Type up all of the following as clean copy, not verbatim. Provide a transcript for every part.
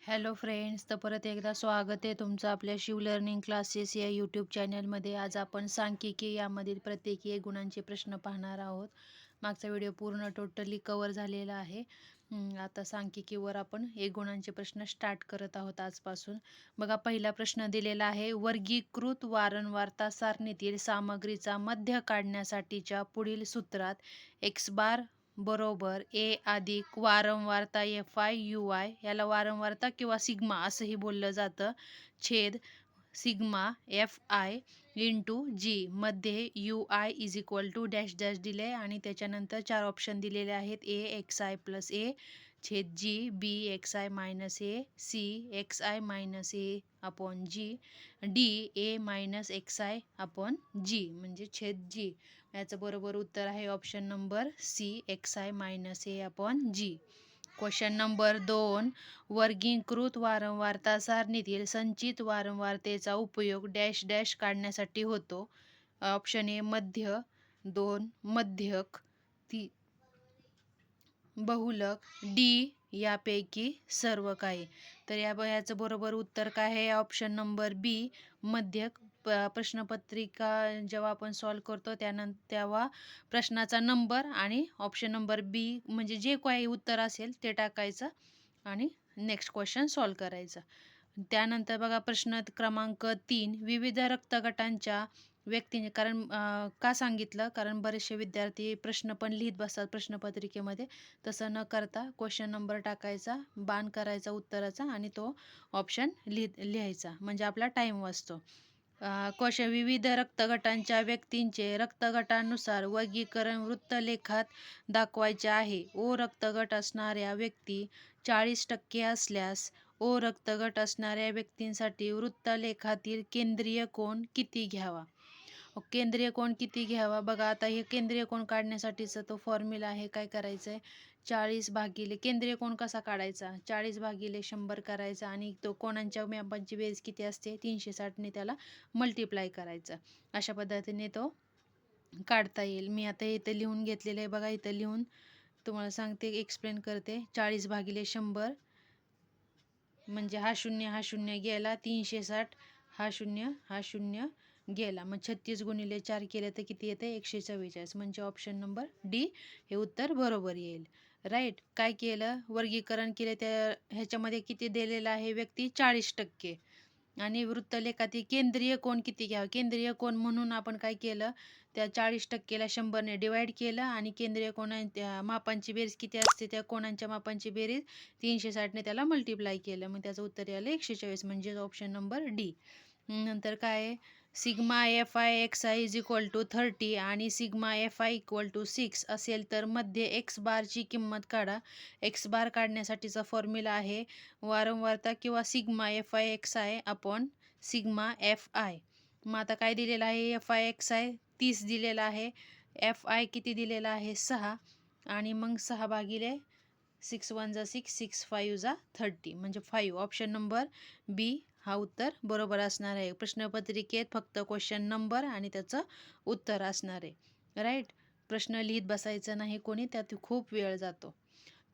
Hello friends, तर परत एकदा स्वागत आहे तुमचं आपल्या शिव लर्निंग क्लासेस या यूट्यूब चॅनलमध्ये. आज आपण सांख्यिकी यामधील प्रत्येकी एक गुणांचे प्रश्न पाहणार आहोत. मागचा व्हिडिओ पूर्ण टोटली कवर झालेला आहे. आता सांख्यिकीवर आपण एक गुणांचे प्रश्न स्टार्ट करत आहोत आजपासून. बघा, पहिला प्रश्न दिलेला आहे. वर्गीकृत वारंवारता सारणीतील सामग्रीचा मध्य काढण्यासाठीच्या पुढील सूत्रात एक्स बार बरोबर ए अधिक वारंवारता एफ आय यू आय, याला वारंवारता किंवा सिग्मा असंही बोललं जातं, छेद sigma F I into G मध्ये U I is equal to dash dash दिले आणि त्याच्यानंतर 4 ऑप्शन दिलेले आहेत. A X I plus A छेद G, B X I minus A, C X I minus A upon G, D A minus X I upon G म्हणजे छेद G. याचं बरोबर उत्तर आहे option number C, X I minus A upon G. Question number 2. वर्गीकृत वारंवारता सारणीतील संचित वारंवारतेचा उपयोग डॅश डॅश काढण्यासाठी होतो. ऑप्शन ए मध्य, 2 मध्यक, बहुलक, डी यापैकी सर्व काही. तर याचं बरोबर उत्तर काय आहे? ऑप्शन नंबर बी मध्यक. प्रश्नपत्रिका जेव्हा आपण सॉल्व करतो तेव्हा प्रश्नाचा नंबर आणि ऑप्शन नंबर बी म्हणजे जे काही उत्तर असेल ते टाकायचं आणि नेक्स्ट क्वेश्चन सॉल्व करायचं. त्यानंतर बघा, प्रश्न क्रमांक 3. विविध रक्तगटांच्या व्यक्तीने, कारण का सांगितलं, कारण बरेचसे विद्यार्थी प्रश्न पण लिहित बसतात प्रश्नपत्रिकेमध्ये. तसं न करता क्वेश्चन नंबर टाकायचा, बाण करायचा उत्तराचा आणि तो ऑप्शन लिहायचा म्हणजे आपला टाईम वाचतो. क्वेश्चन. विविध रक्तगटांच्या व्यक्तींचे रक्तगटानुसार वर्गीकरण वृत्तलेखात दाखवायचे आहे. ओ रक्तगट असणाऱ्या व्यक्ती 40% असल्यास ओ रक्तगट असणाऱ्या व्यक्तींसाठी वृत्तलेखातील केंद्रीय कोन किती घ्यावा? केंद्रीय कोन किती घ्यावा? बघा, आता हे केंद्रीय कोन काढण्यासाठीचा तो फॉर्म्युला आहे. काय करायचं आहे? 40 भागिले केंद्रीय कोन कसा काढायचा? 40 भागिले 100 करायचा आणि तो कोणांच्या मापांची बेरीज किती असते? 360ने त्याला मल्टिप्लाय करायचं. अशा पद्धतीने तो काढता येईल. मी आता इथं लिहून घेतलेलं आहे. बघा, इथं लिहून तुम्हाला सांगते, एक्सप्लेन करते. 40 भागिले 100 म्हणजे हा शून्य गेला, 360, हा शून्य गेला, मग 36 गुणिले 4 केले तर किती येते? 144. म्हणजे ऑप्शन नंबर डी हे उत्तर बरोबर येईल. राईट. काय केलं? वर्गीकरण केले. त्या ह्याच्यामध्ये किती दिलेलं आहे? व्यक्ती 40%. आणि वृत्तलेखातील केंद्रीय कोन किती घ्यावा? केंद्रीय कोन म्हणून आपण काय केलं? त्या 40%ला 100ने डिवाईड केलं आणि केंद्रीय कोणा मापांची बेरीज किती असते? त्या कोणांच्या मापांची बेरीज 360ने त्याला मल्टिप्लाय केलं. मग त्याचं उत्तर आलं 144 म्हणजे ऑप्शन नंबर डी. नंतर काय आहे? Sigma F i x i is equal to 30 आणि sigma F i equal to 6 असेल तर मध्ये एक्स बारची किंमत काढा. एक्स बार काढण्यासाठीचा फॉर्म्युला आहे वारंवारता किंवा sigma F i x I upon sigma F I. मग आता काय दिलेलं आहे? एफ आय एक्स आय 30 दिलेला आहे, एफ आय किती दिलेला आहे? 6 आणि मग 6 भागिले 6 1 जा 6, 6 5 जा 30 म्हणजे 5. ऑप्शन नंबर बी हा उत्तर बरोबर असणार आहे. प्रश्नपत्रिकेत फक्त क्वेश्चन नंबर आणि त्याचं उत्तर असणार आहे. राईट. प्रश्न लिहित बसायचं नाही कोणी, त्यात खूप वेळ जातो.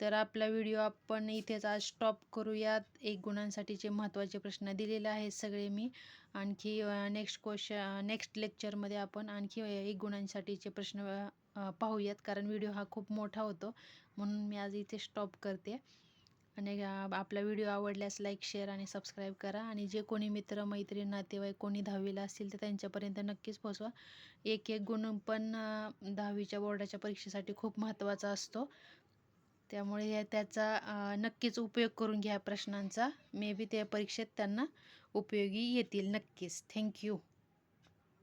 तर आपला व्हिडिओ आपण इथेच आज स्टॉप करूयात. एक गुणांसाठीचे महत्त्वाचे प्रश्न दिलेले आहेत सगळे मी. आणखी नेक्स्ट लेक्चरमध्ये आपण आणखी एक गुणांसाठीचे प्रश्न पाहूयात, कारण व्हिडिओ हा खूप मोठा होतो म्हणून मी आज इथे स्टॉप करते. आणि आपला व्हिडिओ आवडल्यास लाईक, शेअर आणि सबस्क्राईब करा. आणि जे कोणी मित्र मैत्रीण नातेवाईक कोणी 10वीला असतील तर त्यांच्यापर्यंत नक्कीच पोहोचवा. एक गुण पण 10वीच्या बोर्डाच्या परीक्षेसाठी खूप महत्त्वाचा असतो. त्यामुळे त्याचा नक्कीच उपयोग करून घ्या प्रश्नांचा. मे बी त्या परीक्षेत त्यांना उपयोगी येतील नक्कीच. थँक्यू.